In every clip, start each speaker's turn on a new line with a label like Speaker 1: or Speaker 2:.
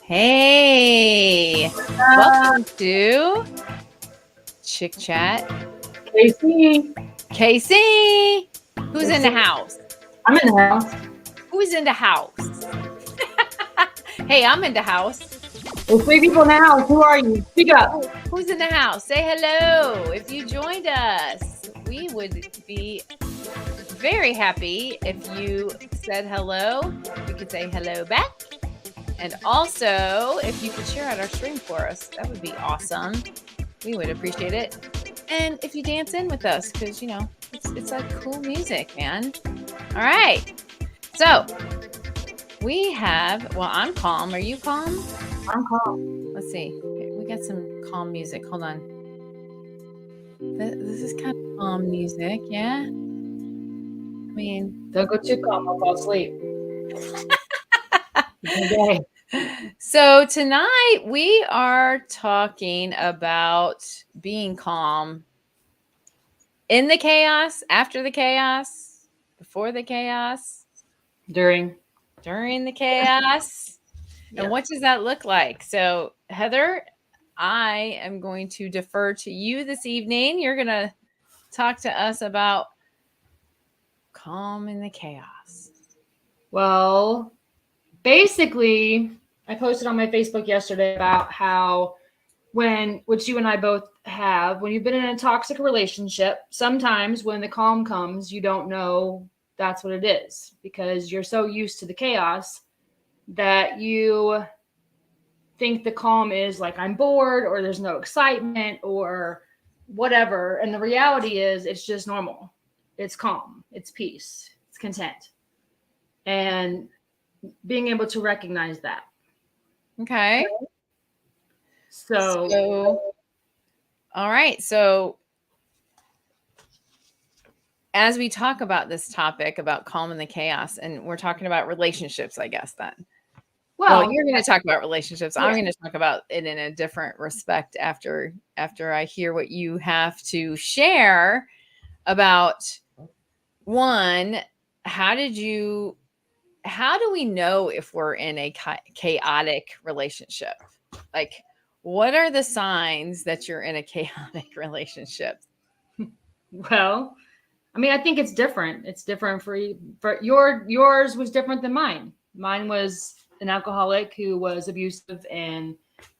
Speaker 1: Hey, welcome to Chick Chat.
Speaker 2: Casey,
Speaker 1: Casey, who's in the house?
Speaker 2: I'm in the house.
Speaker 1: Who's in the house? Hey, I'm in the house.
Speaker 2: There's three people in the house. Who are you? Speak up.
Speaker 1: Who's in the house? Say hello. If you joined us, we would be very happy if you said hello. You could say hello back. And also, if you could share out our stream for us, that would be awesome. We would appreciate it. And if you dance in with us, because, it's like cool music, man. All right. So I'm calm. Are you calm?
Speaker 2: I'm calm.
Speaker 1: Let's see. We got some calm music. Hold on. This is kind of calm music. Yeah. I mean,
Speaker 2: Don't go too calm. I'll fall asleep. Okay.
Speaker 1: So tonight we are talking about being calm in the chaos, after the chaos, before the chaos,
Speaker 2: During
Speaker 1: the chaos.
Speaker 2: Yeah.
Speaker 1: And what does that look like? So, Heather, I am going to defer to you this evening. You're going to talk to us about calm in the chaos.
Speaker 2: Well, basically, I posted on my Facebook yesterday about how which you and I both have, when you've been in a toxic relationship, sometimes when the calm comes, you don't know that's what it is because you're so used to the chaos that you think the calm is like I'm bored or there's no excitement or whatever. And the reality is it's just normal. It's calm. It's peace. It's content. And being able to recognize that.
Speaker 1: Okay.
Speaker 2: So
Speaker 1: all right. So as we talk about this topic about calm in the chaos, and we're talking about relationships, I guess then. Well, you're going to talk about relationships. Yeah. I'm going to talk about it in a different respect after I hear what you have to share about one. How do we know if we're in a chaotic relationship? Like, what are the signs that you're in a chaotic relationship?
Speaker 2: Well, I mean, I think it's different. It's different for yours was different than mine. Mine was an alcoholic who was abusive, and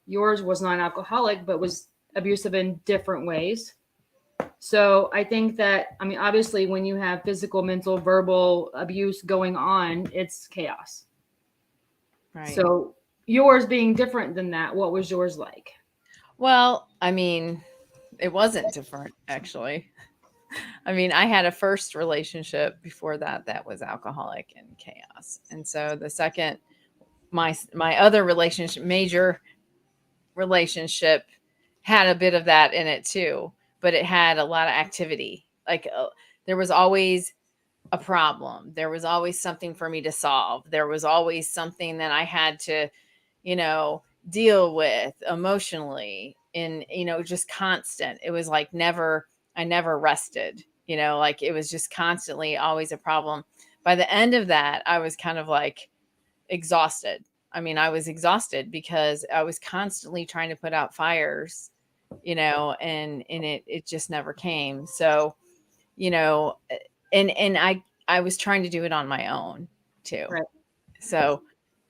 Speaker 2: yours was not an alcoholic, but was abusive in different ways. So I think that, I mean, obviously when you have physical, mental, verbal abuse going on, it's chaos. Right. So yours being different than that, what was yours like?
Speaker 1: Well, I mean, it wasn't different, actually. I mean, I had a first relationship before that was alcoholic and chaos. And so the second, my other relationship, major relationship, had a bit of that in it too, but it had a lot of activity. Like there was always a problem. There was always something for me to solve. There was always something that I had to, deal with emotionally, and, just constant. It was like I never rested, like it was just constantly always a problem. By the end of that, I was kind of like exhausted. I mean, I was exhausted because I was constantly trying to put out fires, and it just never came. So, and I was trying to do it on my own too. Right. So,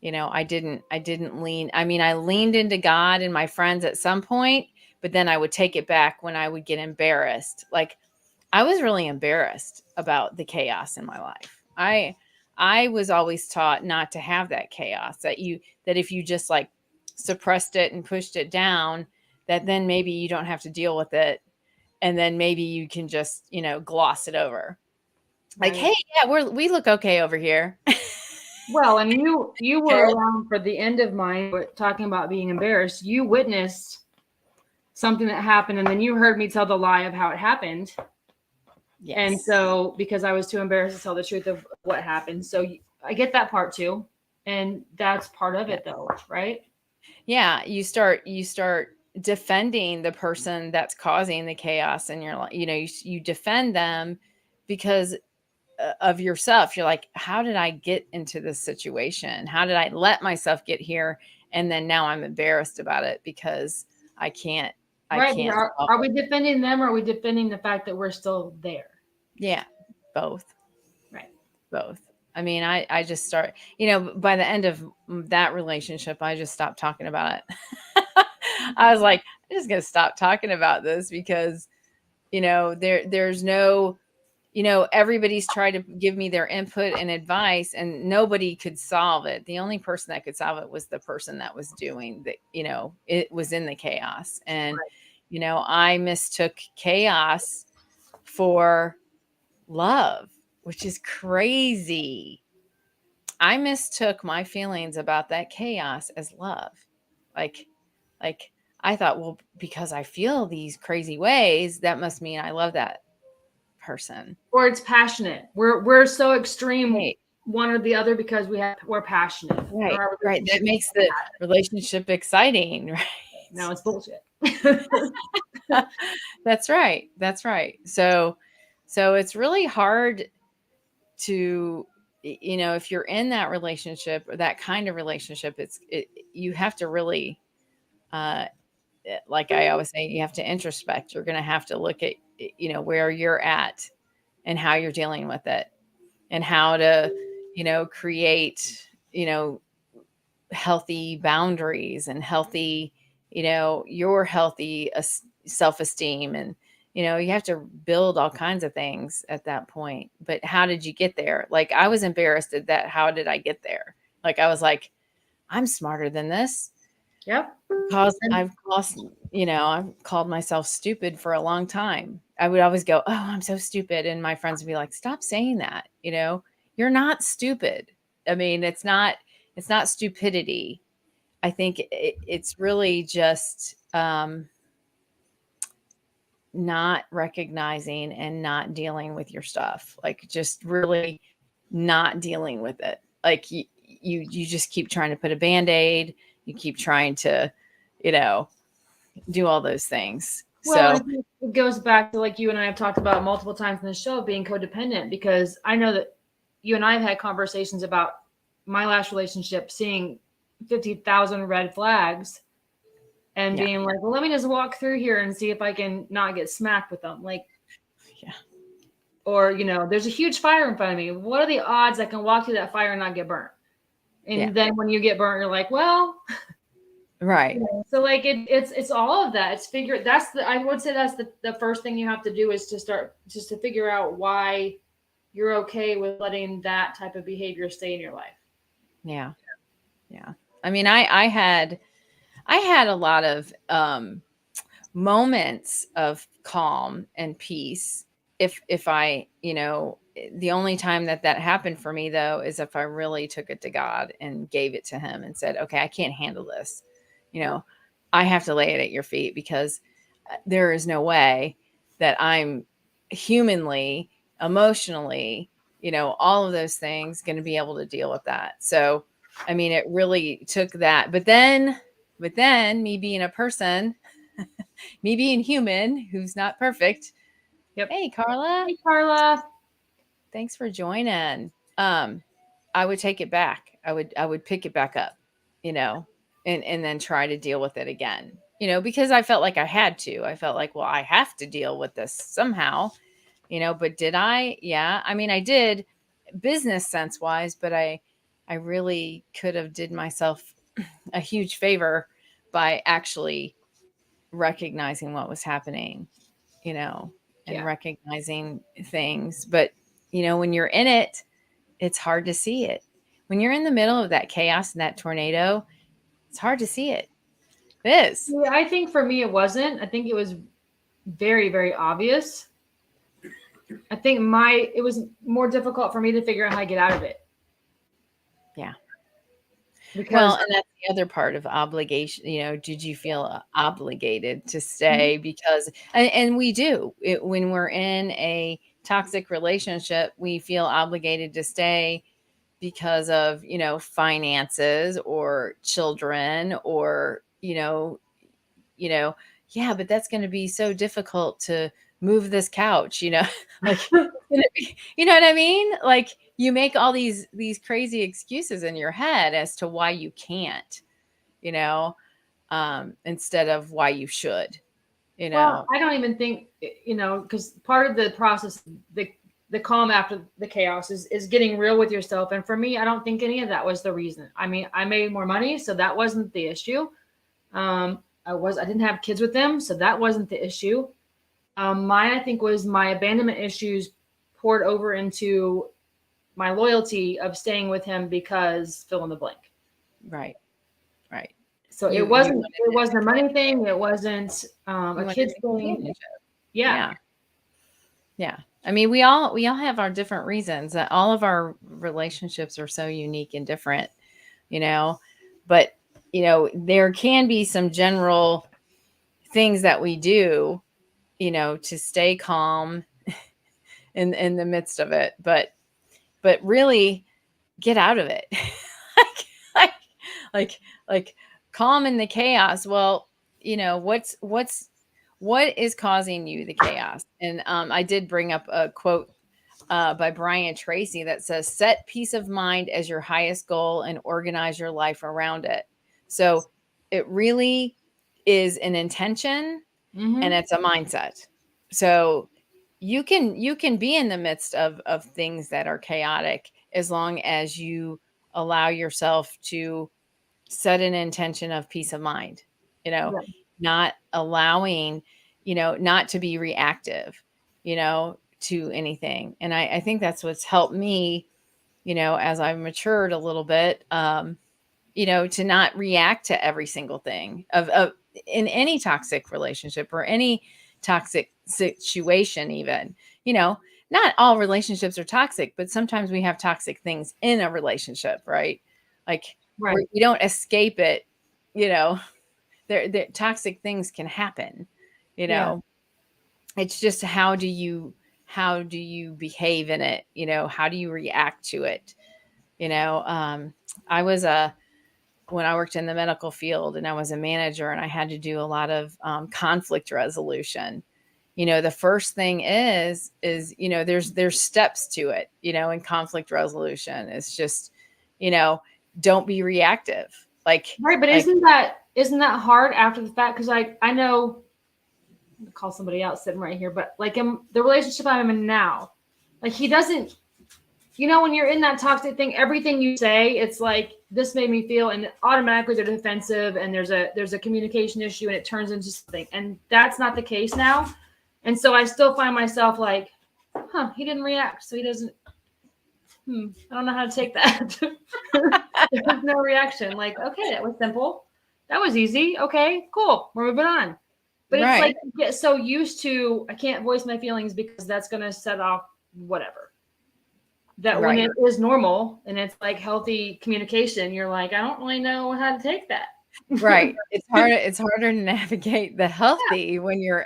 Speaker 1: I didn't lean. I mean, I leaned into God and my friends at some point, but then I would take it back when I would get embarrassed. Like I was really embarrassed about the chaos in my life. I was always taught not to have that chaos, that if you just like suppressed it and pushed it down, that then maybe you don't have to deal with it. And then maybe you can just, gloss it over. Like, right. Hey, yeah, we look okay over here.
Speaker 2: Well, and you were around for the end of mine, talking about being embarrassed. You witnessed something that happened, and then you heard me tell the lie of how it happened. Yes. And so, because I was too embarrassed to tell the truth of what happened. So I get that part too. And that's part of it though, right?
Speaker 1: Yeah. You start defending the person that's causing the chaos in your life. You defend them because of yourself. You're like, how did I get into this situation? How did I let myself get here? And then now I'm embarrassed about it because I can't
Speaker 2: Right.
Speaker 1: solve
Speaker 2: Are
Speaker 1: it.
Speaker 2: we defending them, or are we defending the fact that we're still there?
Speaker 1: Yeah, both.
Speaker 2: Right.
Speaker 1: Both. I mean, I just start, by the end of that relationship, I just stopped talking about it. I was like, I'm just going to stop talking about this because, there's no, everybody's tried to give me their input and advice and nobody could solve it. The only person that could solve it was the person that was doing the, it was in the chaos. And, I mistook chaos for love, which is crazy. I mistook my feelings about that chaos as love. Like, like I thought, well, because I feel these crazy ways, that must mean I love that person.
Speaker 2: Or it's passionate. We're so extreme
Speaker 1: Right.
Speaker 2: one or the other because we're passionate.
Speaker 1: Right. Right. That makes the relationship exciting, right?
Speaker 2: No, it's bullshit.
Speaker 1: That's right. That's right. So it's really hard to, if you're in that relationship or that kind of relationship, you have to really, like I always say, you have to introspect. You're going to have to look at, where you're at and how you're dealing with it and how to, create, healthy boundaries and healthy, your healthy self-esteem. And, you have to build all kinds of things at that point. But how did you get there? Like, I was embarrassed at that. How did I get there? Like, I was like, I'm smarter than this.
Speaker 2: Yep.
Speaker 1: Because I've called myself stupid for a long time. I would always go, oh, I'm so stupid. And my friends would be like, stop saying that. You're not stupid. I mean, it's not stupidity. I think it's really just not recognizing and not dealing with your stuff. Like, just really not dealing with it. Like, you just keep trying to put a Band-Aid. You keep trying to, do all those things.
Speaker 2: Well,
Speaker 1: So
Speaker 2: it goes back to, like you and I have talked about multiple times in the show, being codependent, because I know that you and I have had conversations about my last relationship, seeing 50,000 red flags and being like, well, let me just walk through here and see if I can not get smacked with them. Like,
Speaker 1: yeah.
Speaker 2: Or, there's a huge fire in front of me. What are the odds I can walk through that fire and not get burnt? And then when you get burnt, you're like, well,
Speaker 1: right.
Speaker 2: So like it's all of that. I would say that's the first thing you have to do, is to start just to figure out why you're okay with letting that type of behavior stay in your life.
Speaker 1: Yeah. Yeah. I mean, I had a lot of moments of calm and peace. If I, the only time that happened for me though, is if I really took it to God and gave it to him and said, okay, I can't handle this. I have to lay it at your feet, because there is no way that I'm humanly, emotionally, all of those things going to be able to deal with that. So, I mean, it really took that. But then me being a person, me being human, who's not perfect.
Speaker 2: Yep.
Speaker 1: Hey, Carla.
Speaker 2: Hey, Carla.
Speaker 1: Thanks for joining. I would take it back. I would pick it back up, and then try to deal with it again, because I felt like I had to. I felt like, well, I have to deal with this somehow, but did I? Yeah. I mean, I did, business sense wise, but I really could have did myself a huge favor by actually recognizing what was happening, and recognizing things. But, when you're in it, it's hard to see it. When you're in the middle of that chaos and that tornado, it's hard to see it. It is.
Speaker 2: Yeah, I think for me, it wasn't. I think it was very, very obvious. I think it was more difficult for me to figure out how to get out of it.
Speaker 1: Yeah.
Speaker 2: Because,
Speaker 1: and that's the other part of obligation. Did you feel obligated to stay? Because, and we do when we're in a toxic relationship, we feel obligated to stay because of, finances or children or, yeah, but that's going to be so difficult to move this couch, like, you know what I mean? Like, you make all these crazy excuses in your head as to why you can't, you know, instead of why you should, you
Speaker 2: Well,
Speaker 1: know.
Speaker 2: I don't even think, because part of the process, the calm after the chaos is getting real with yourself. And for me, I don't think any of that was the reason. I mean, I made more money, so that wasn't the issue. I didn't have kids with them, so that wasn't the issue. Mine, I think, was my abandonment issues poured over into my loyalty of staying with him because fill in the blank.
Speaker 1: Right. Right.
Speaker 2: So it
Speaker 1: You
Speaker 2: wasn't a money thing. It wasn't
Speaker 1: you
Speaker 2: a
Speaker 1: wanted
Speaker 2: kids
Speaker 1: a
Speaker 2: thing.
Speaker 1: companionship.
Speaker 2: Yeah.
Speaker 1: Yeah. Yeah. I mean, we all have our different reasons. All of our relationships are so unique and different, you know. But, there can be some general things that we do, to stay calm in the midst of it. But really get out of it. like, like like like calm in the chaos. Well, what is causing you the chaos? And I did bring up a quote by Brian Tracy that says, set peace of mind as your highest goal and organize your life around it. So it really is an intention, and
Speaker 2: Mm-hmm.
Speaker 1: it's a mindset. So you can be in the midst of things that are chaotic, as long as you allow yourself to set an intention of peace of mind, you know,
Speaker 2: Yeah.
Speaker 1: not allowing, not to be reactive, to anything. And I think that's what's helped me, as I've matured a little bit, to not react to every single thing of in any toxic relationship or any toxic situation, even, not all relationships are toxic, but sometimes we have toxic things in a relationship, right? Like,
Speaker 2: Right.
Speaker 1: we don't escape it, you know, there toxic things can happen, you
Speaker 2: Yeah.
Speaker 1: know. It's just how do you behave in it, how do you react to it, I was a when I worked in the medical field and I was a manager and I had to do a lot of conflict resolution. The first thing there's steps to it, in conflict resolution. It's just, you know, don't be reactive.
Speaker 2: Right. But
Speaker 1: Like,
Speaker 2: isn't that hard after the fact? Because I know, I'm gonna call somebody out sitting right here, but like in the relationship I'm in now, like he doesn't, when you're in that toxic thing, everything you say, it's like this made me feel, and automatically they're defensive, and there's a communication issue, and it turns into something, and that's not the case now. And so I still find myself like, he didn't react, so he doesn't. I don't know how to take that. There's no reaction. Like, okay, that was simple. That was easy. Okay, cool. We're moving on. But it's like
Speaker 1: right,
Speaker 2: you get so used to I can't voice my feelings because that's gonna set off whatever. That when
Speaker 1: right,
Speaker 2: it is normal and it's like healthy communication, you're like, I don't really know how to take that.
Speaker 1: right. It's harder to navigate the healthy when you're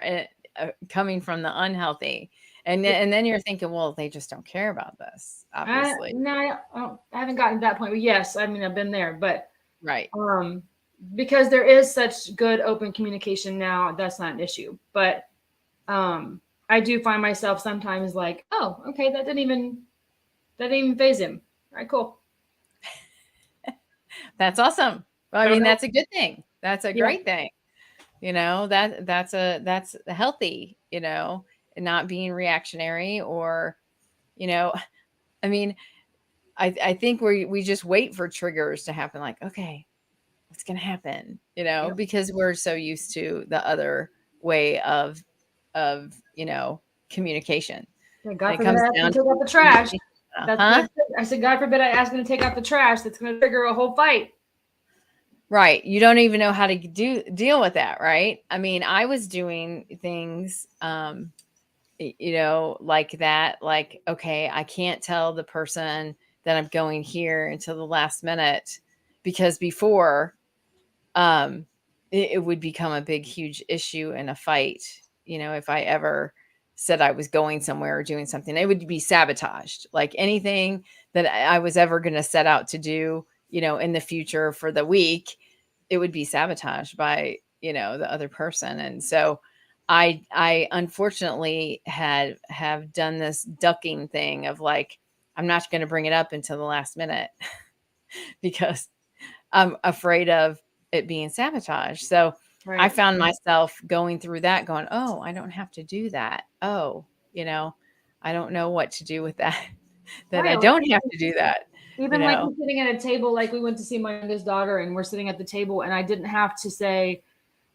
Speaker 1: coming from the unhealthy. And then you're thinking, well, they just don't care about this, obviously.
Speaker 2: No, I haven't gotten to that point. But yes, I mean I've been there, but
Speaker 1: Right.
Speaker 2: um, because there is such good open communication now, that's not an issue. But I do find myself sometimes like, oh, okay, that didn't even phase him. All right, cool.
Speaker 1: That's awesome. Well, I
Speaker 2: Don't
Speaker 1: mean,
Speaker 2: know.
Speaker 1: that's a good thing. That's a
Speaker 2: Yeah.
Speaker 1: great thing. That's healthy, and not being reactionary, or, you know, I mean, I think we just wait for triggers to happen, like, okay, what's gonna happen,
Speaker 2: Yeah.
Speaker 1: because we're so used to the other way of communication.
Speaker 2: Yeah,
Speaker 1: And
Speaker 2: God
Speaker 1: it
Speaker 2: forbid
Speaker 1: comes
Speaker 2: I ask him
Speaker 1: down
Speaker 2: to
Speaker 1: to
Speaker 2: take out the trash.
Speaker 1: communication.
Speaker 2: That's
Speaker 1: Uh-huh.
Speaker 2: gonna. I said, God forbid I ask him to take out the trash. That's gonna trigger a whole fight.
Speaker 1: Right. You don't even know how to deal with that, right? I mean, I was doing things like that, like, okay, I can't tell the person that I'm going here until the last minute, because before it would become a big huge issue in a fight, if I ever said I was going somewhere or doing something, it would be sabotaged. Like, anything that I was ever going to set out to do, in the future for the week, it would be sabotaged by, the other person. And so I unfortunately have done this ducking thing of, like, I'm not going to bring it up until the last minute because I'm afraid of it being sabotaged. So I
Speaker 2: Right.
Speaker 1: found myself going through that, going, oh, I don't have to do that. Oh, I don't know what to do with that, that I
Speaker 2: Right.
Speaker 1: don't have to do that, you
Speaker 2: Even like
Speaker 1: know?
Speaker 2: sitting at a table, like we went to see my youngest daughter and we're sitting at the table and I didn't have to say,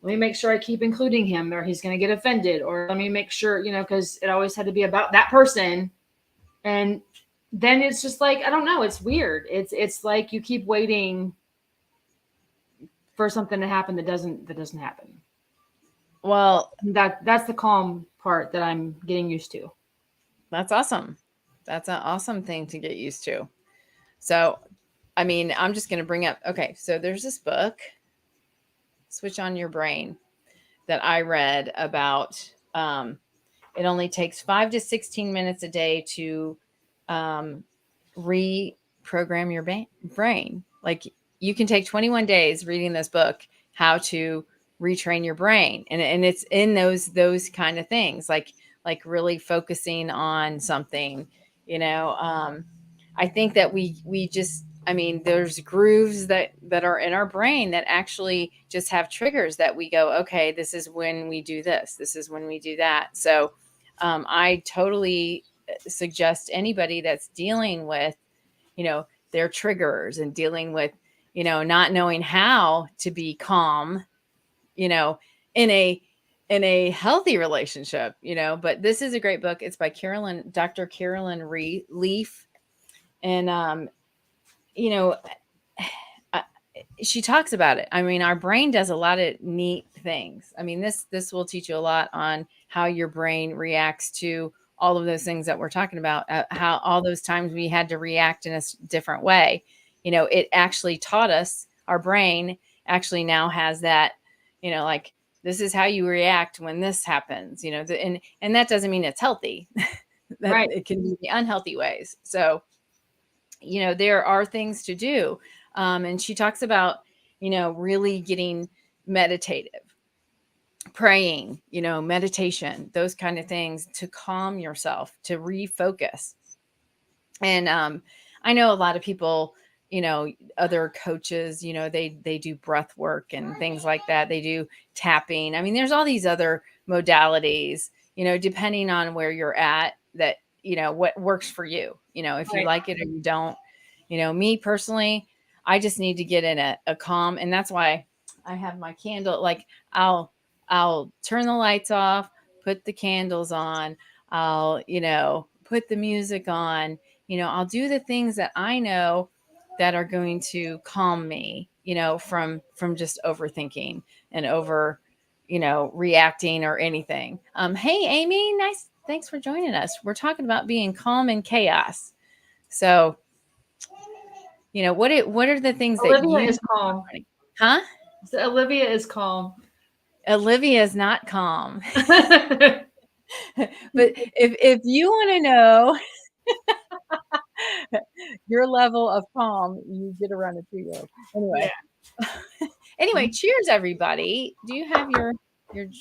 Speaker 2: let me make sure I keep including him or he's going to get offended, or let me make sure, because it always had to be about that person. And then it's just like, I don't know, it's weird. It's like you keep waiting for something to happen that doesn't happen.
Speaker 1: Well,
Speaker 2: That's the calm part that I'm getting used to.
Speaker 1: that's awesome. That's an awesome thing to get used to. So, I mean, I'm just going to bring up, okay, so there's this book, Switch on Your Brain, that I read about. It only takes 5 to 16 minutes a day to reprogram your brain. Like, you can take 21 days reading this book, how to retrain your brain. And it's in those kind of things, like really focusing on something, I think that we just, I mean, there's grooves that are in our brain that actually just have triggers that we go, okay, this is when we do this. This is when we do that. So I totally suggest anybody that's dealing with, their triggers and dealing with, not knowing how to be calm, in a healthy relationship, but this is a great book. It's by Dr. Carolyn Leaf. And, you know, uh, she talks about it. I mean, our brain does a lot of neat things. I mean, this will teach you a lot on how your brain reacts to all of those things that we're talking about. How all those times we had to react in a different way. It actually taught us. Our brain actually now has that. Like, this is how you react when this happens. And that doesn't mean it's healthy. That
Speaker 2: Right.
Speaker 1: it can be the unhealthy ways. So there are things to do. And she talks about, really getting meditative, praying, meditation, those kind of things to calm yourself, to refocus. And I know a lot of people, other coaches, they do breath work and things like that. They do tapping. I mean, there's all these other modalities, depending on where you're at, that, what works for you, if you
Speaker 2: Right.
Speaker 1: like it or you don't. Me personally, I just need to get in a calm. And that's why I have my candle. Like, I'll turn the lights off, put the candles on. I'll, put the music on. I'll do the things that I know that are going to calm me, from just overthinking and over, reacting or anything. Hey, Amy, nice. Thanks for joining us. We're talking about being calm in chaos. So, what are the things that
Speaker 2: Olivia
Speaker 1: you,
Speaker 2: is calm.
Speaker 1: huh?
Speaker 2: So Olivia is calm.
Speaker 1: Olivia is not calm. But if you want to know your level of calm, you get around a 2-year-old.
Speaker 2: Yeah.
Speaker 1: Anyway, cheers, everybody. Do you have your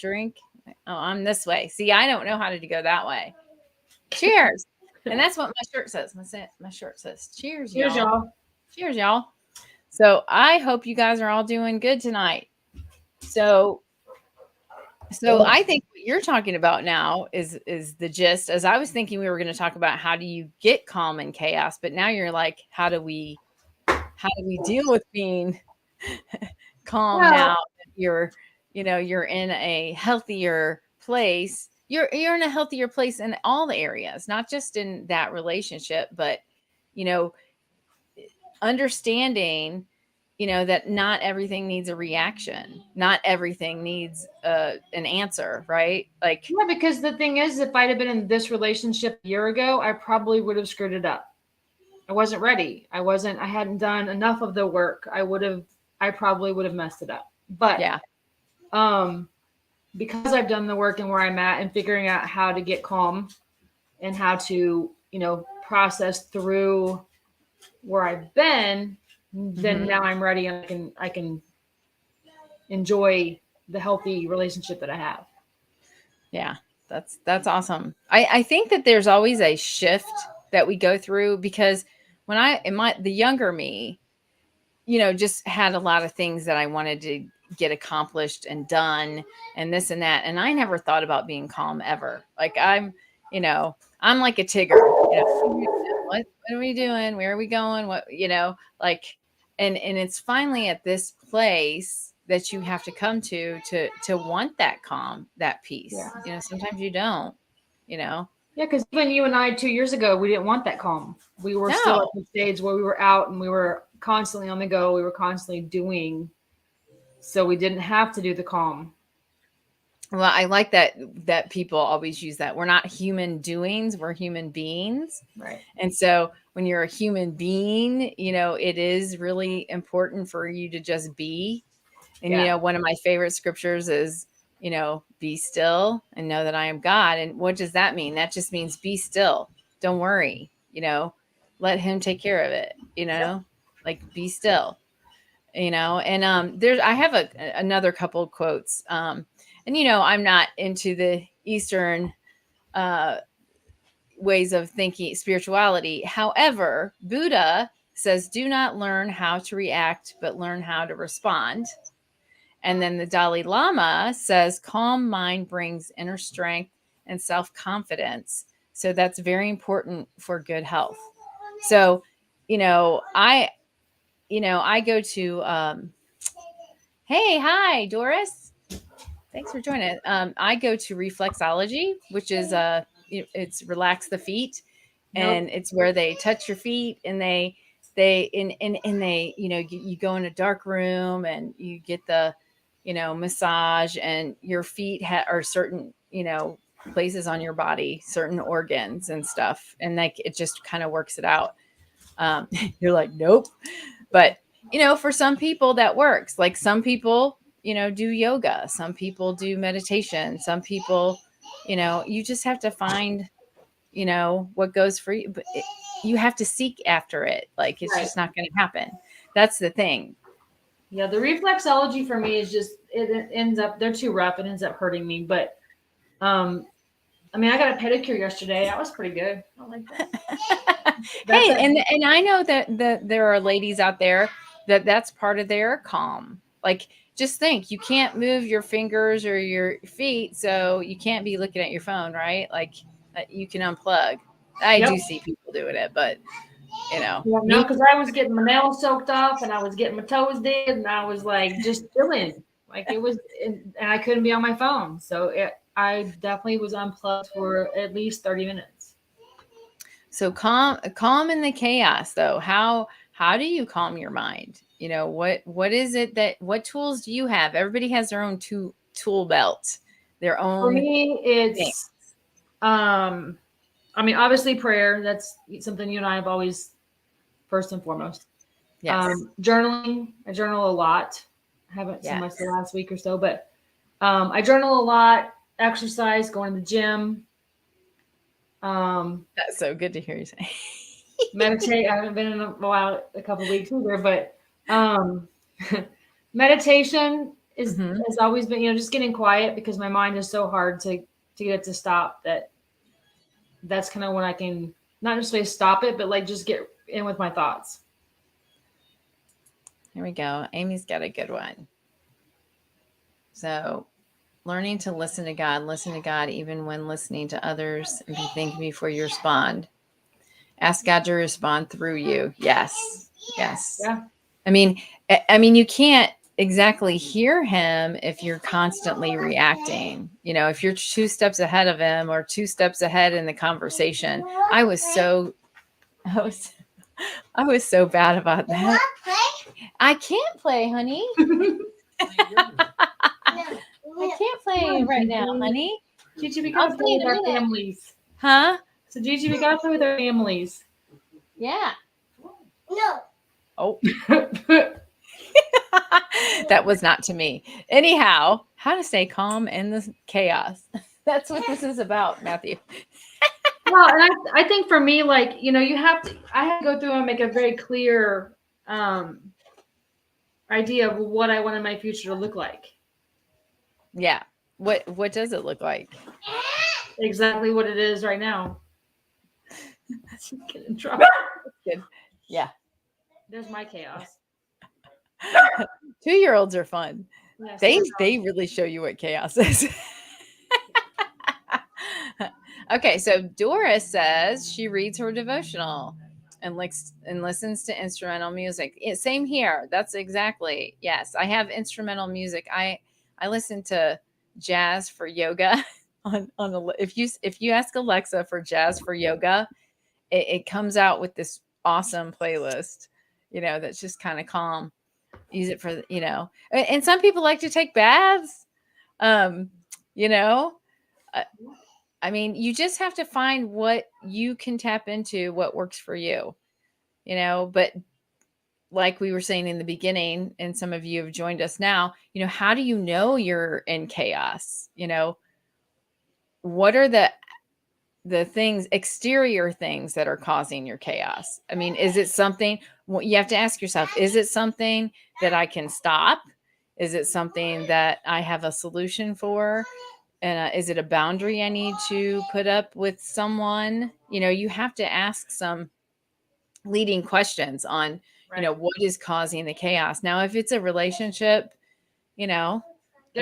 Speaker 1: drink? Oh, I'm this way. See, I don't know how to go that way. Cheers. And that's what my shirt says. My shirt says, cheers,
Speaker 2: Here's
Speaker 1: y'all.
Speaker 2: y'all.
Speaker 1: Cheers, y'all. So I hope you guys are all doing good tonight. So I think what you're talking about now is the gist. As I was thinking we were going to talk about how do you get calm in chaos, but now you're like, how do we deal with being calm now
Speaker 2: Well,
Speaker 1: that you're in a healthier place. You're in a healthier place in all the areas, not just in that relationship, but you know, understanding, that not everything needs a reaction. Not everything needs an answer, right? Like,
Speaker 2: yeah, because the thing is, if I'd have been in this relationship a year ago, I probably would have screwed it up. I wasn't ready. I hadn't done enough of the work. I probably would have messed it up. But
Speaker 1: yeah,
Speaker 2: um because I've done the work and where I'm at and figuring out how to get calm and how to, process through where I've been, then now I'm ready and I can enjoy the healthy relationship that I have.
Speaker 1: yeah, that's awesome. I think that there's always a shift that we go through, because when the younger me, just had a lot of things that I wanted to get accomplished and done and this and that. And I never thought about being calm ever. Like I'm like a Tigger, what are we doing? Where are we going? What, like, and it's finally at this place that you have to come to want that calm, that peace.
Speaker 2: Yeah.
Speaker 1: Sometimes you don't,
Speaker 2: Yeah, because even you and I 2 years ago, we didn't want that calm. We were still
Speaker 1: No.
Speaker 2: at the stage where we were out and we were constantly on the go. We were constantly doing, so we didn't have to do the calm.
Speaker 1: Well, I like that people always use that. We're not human doings, we're human beings.
Speaker 2: Right.
Speaker 1: And so when you're a human being, it is really important for you to just be. And one of my favorite scriptures is, be still and know that I am God. And what does that mean? That just means be still. Don't worry, let him take care of it, like be still, and I have another couple of quotes. And I'm not into the Eastern ways of thinking, spirituality. However, Buddha says, do not learn how to react, but learn how to respond. And then the Dalai Lama says, calm mind brings inner strength and self-confidence. So that's very important for good health. So, I go to, hey, hi, Doris. Thanks for joining. I go to reflexology, which is it's relax the feet, and it's where they touch your feet and they you go in a dark room and you get the massage, and your feet are certain places on your body, certain organs and stuff, and like it just kind of works it out. You're like, nope, but for some people that works. Like some people do yoga, some people do meditation, some people you just have to find what goes for you, but you have to seek after it. Like it's just not going to happen. That's the thing.
Speaker 2: Yeah, the reflexology for me is just it ends up, they're too rough, it ends up hurting me. But I got a pedicure yesterday. That was pretty good. I like that.
Speaker 1: Hey, and I know that there are ladies out there that's part of their calm. Like just think, you can't move your fingers or your feet, so you can't be looking at your phone, right? Like you can unplug. I do see people doing it, but
Speaker 2: no, because I was getting my nails soaked off and I was getting my toes did, and I was like just chilling, like it was, and I couldn't be on my phone, so I definitely was unplugged for at least 30 minutes.
Speaker 1: So calm in the chaos, though. How do you calm your mind? What is it what tools do you have? Everybody has their own tool belt, their own.
Speaker 2: For me, it's obviously prayer. That's something you and I have always, first and foremost.
Speaker 1: Yes.
Speaker 2: Journaling. I journal a lot. I haven't so much the last week or so, but I journal a lot. Exercise, going to the gym.
Speaker 1: That's so good to hear you say.
Speaker 2: Meditate. I haven't been in a while, a couple of weeks either, but meditation has always been, just getting quiet, because my mind is so hard to get it to stop. That's kind of when I can not necessarily stop it, but like just get in with my thoughts.
Speaker 1: Here we go. Amy's got a good one. So, learning to listen to God even when listening to others, and be thinking before you respond. Ask God to respond through you. Yes. Yes.
Speaker 2: Yeah.
Speaker 1: I mean, you can't exactly hear him if you're constantly reacting. If you're 2 steps ahead of him or 2 steps ahead in the conversation. I was so bad about that. I can't play, honey. I can't play right now, honey.
Speaker 2: Gigi, we gotta play with our families.
Speaker 1: Huh?
Speaker 2: So Gigi, we gotta play with our families.
Speaker 1: Yeah. No. Oh.
Speaker 2: Well,
Speaker 1: That was not to me. Anyhow, how to stay calm in the chaos. That's what this is about, Matthew.
Speaker 2: and I think for me, like, I have to go through and make a very clear idea of what I want in my future to look like.
Speaker 1: Yeah. What does it look like?
Speaker 2: Exactly what it is right now. Get in trouble.
Speaker 1: Good. Yeah.
Speaker 2: There's my chaos.
Speaker 1: 2-year-olds are fun.
Speaker 2: Yes,
Speaker 1: They really show you what chaos is. Okay, so Doris says she reads her devotional and listens to instrumental music. Same here. That's exactly. Yes, I have instrumental music. I listen to jazz for yoga if you ask Alexa for jazz for yoga, it comes out with this awesome playlist, that's just kind of calm. Use it for, and some people like to take baths. Um, you know, uh, I mean, you just have to find what you can tap into, what works for you, but like we were saying in the beginning, and some of you have joined us now, how do you know you're in chaos? What are the things, exterior things that are causing your chaos? I mean, is it something, you have to ask yourself, is it something that I can stop? Is it something that I have a solution for? And is it a boundary I need to put up with someone? You have to ask some leading questions on,
Speaker 2: Right.
Speaker 1: what is causing the chaos. Now, if it's a relationship,
Speaker 2: Get
Speaker 1: I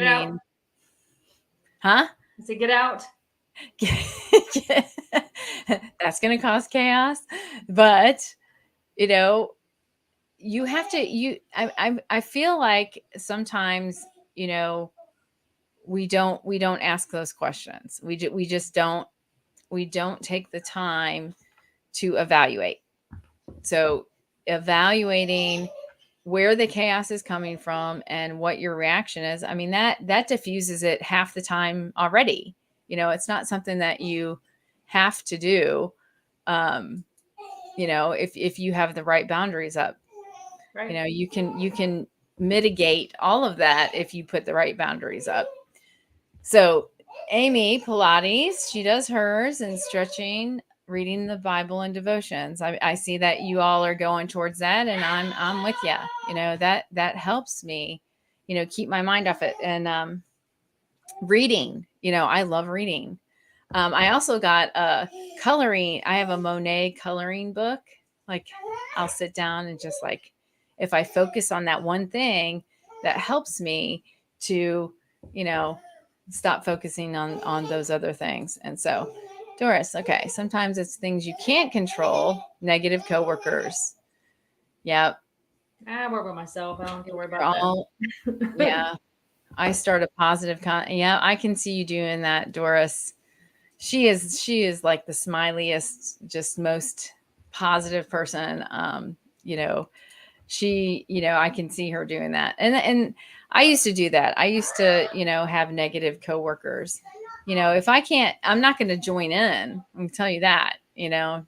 Speaker 2: out.
Speaker 1: mean, huh?
Speaker 2: Say get out.
Speaker 1: That's going to cause chaos. But, you have to, I feel like sometimes, we don't ask those questions. We just don't take the time to evaluate. So evaluating where the chaos is coming from and what your reaction is, I mean, that diffuses it half the time already. It's not something that you have to do. If you have the right boundaries up,
Speaker 2: Right.
Speaker 1: you can mitigate all of that if you put the right boundaries up. So Amy Pilates, she does hers, and stretching, reading the Bible, and devotions. I see that you all are going towards that, and I'm with you. That helps me, keep my mind off it. And reading, I love reading. I also got a coloring. I have a Monet coloring book. Like, I'll sit down and just, like, if I focus on that one thing, that helps me to, stop focusing on those other things. And so, Doris, okay, sometimes it's things you can't control, negative coworkers. Yep.
Speaker 2: I work by myself. I don't have to worry about
Speaker 1: All,
Speaker 2: that.
Speaker 1: yeah. I start a positive yeah, I can see you doing that, Doris. She is like the smiliest, just most positive person. I can see her doing that. And I used to do that. I used to, have negative coworkers. If I can't, I'm not going to join in. I can tell you that.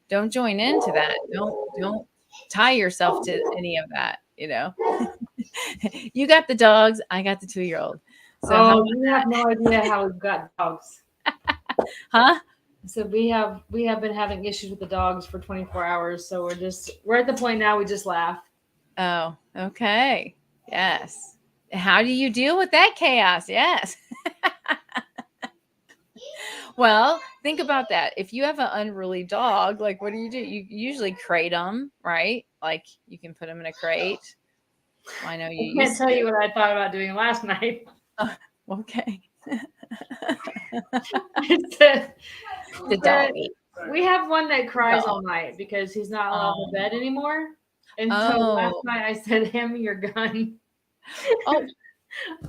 Speaker 1: Don't join into that. Don't tie yourself to any of that. You got the dogs, I got the 2-year-old. So how,
Speaker 2: You have no idea how we've got dogs.
Speaker 1: huh?
Speaker 2: So we have been having issues with the dogs for 24 hours. So we're at the point now we just laugh.
Speaker 1: Oh, okay. Yes. How do you deal with that chaos? Yes. Well, think about that. If you have an unruly dog, like, what do? You usually crate them, right? Like, you can put them in a crate. I know you
Speaker 2: I can't
Speaker 1: used
Speaker 2: tell
Speaker 1: to.
Speaker 2: you what I thought about doing last night.
Speaker 1: Okay.
Speaker 2: I said,
Speaker 1: The doggy.
Speaker 2: we have one that cries
Speaker 1: No.
Speaker 2: all night because he's not allowed to bed anymore. And so last
Speaker 1: Oh.
Speaker 2: night I said, hand me your gun.
Speaker 1: Oh.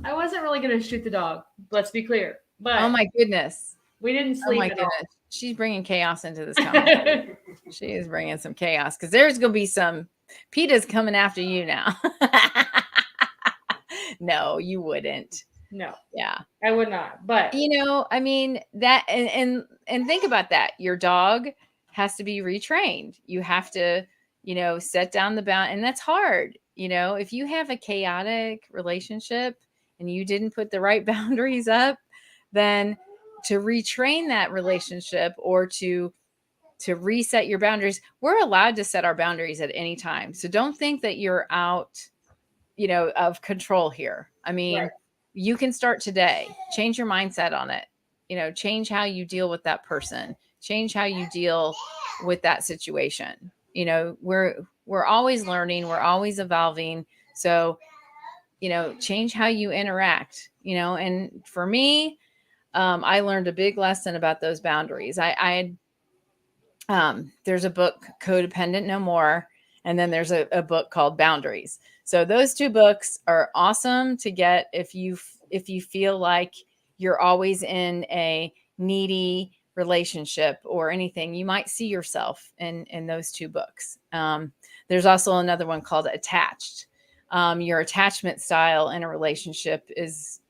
Speaker 2: I wasn't really going to shoot the dog. Let's be clear. But
Speaker 1: Oh my goodness.
Speaker 2: we didn't
Speaker 1: Oh
Speaker 2: sleep
Speaker 1: my
Speaker 2: at all.
Speaker 1: goodness. She's bringing chaos into this conversation. She is bringing some chaos, because there's going to be some PETA's coming after you now. No, you wouldn't.
Speaker 2: No,
Speaker 1: Yeah.
Speaker 2: I would not. But
Speaker 1: I mean, that, and think about that. Your dog has to be retrained. You have to, set down the bound, and that's hard. If you have a chaotic relationship and you didn't put the right boundaries up, then to retrain that relationship, or to reset your boundaries, we're allowed to set our boundaries at any time. So don't think that you're out, of control here. I mean,
Speaker 2: right.
Speaker 1: you can start today. Change your mindset on it. Change how you deal with that person. Change how you deal with that situation. We're always learning, we're always evolving. So change how you interact, and for me, I learned a big lesson about those boundaries. There's a book, Codependent No More, and then there's a book called Boundaries. So those two books are awesome to get if you feel like you're always in a needy relationship or anything. You might see yourself in those two books. There's also another one called Attached. Your attachment style in a relationship is,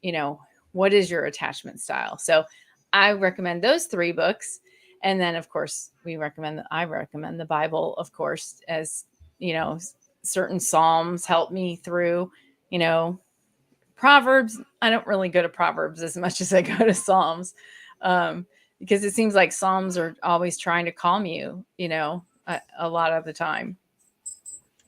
Speaker 1: what is your attachment style? So I recommend those three books. And then, of course, I recommend the Bible, of course, as, certain Psalms help me through, Proverbs. I don't really go to Proverbs as much as I go to Psalms, because it seems like Psalms are always trying to calm you, a lot of the time.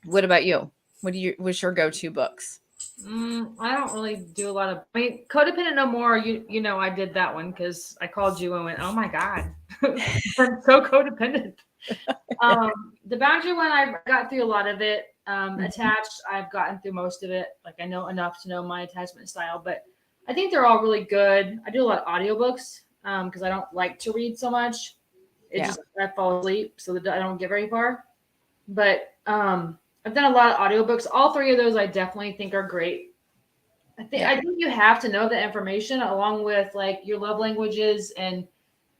Speaker 1: What about you? What's your go-to books?
Speaker 2: I don't really do a lot of. I mean, Codependent No More. I did that one because I called you and went, "Oh my God, I'm so codependent." The boundary one, I got through a lot of it. Attached, I've gotten through most of it. Like I know enough to know my attachment style, but I think they're all really good. I do a lot of audiobooks because I don't like to read so much. I fall asleep, so that I don't get very far. But I've done a lot of audiobooks. All three of those I definitely think are great. I think you have to know the information along with like your love languages and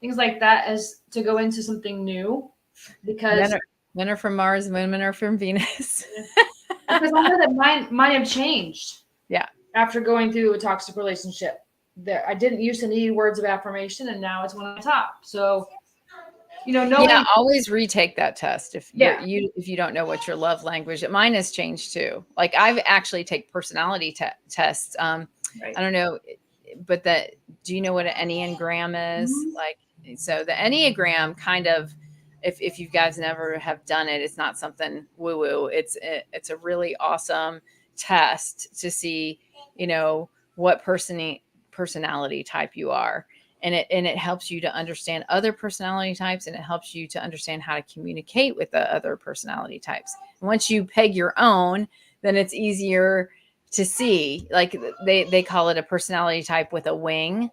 Speaker 2: things like that as to go into something new, because
Speaker 1: men are from Mars, women are from Venus.
Speaker 2: because I know that mine have changed.
Speaker 1: Yeah.
Speaker 2: After going through a toxic relationship, I didn't used to need words of affirmation, and now it's one of the top. So
Speaker 1: always retake that test if you don't know what your love language. Mine has changed too. Like I've actually take personality tests. Right. I don't know, but do you know what an Enneagram is? Mm-hmm. Like, so the Enneagram kind of, if you guys never have done it, it's not something woo woo. It's a really awesome test to see, what personality type you are. And it helps you to understand other personality types, and it helps you to understand how to communicate with the other personality types. And once you peg your own, then it's easier to see. Like they call it a personality type with a wing.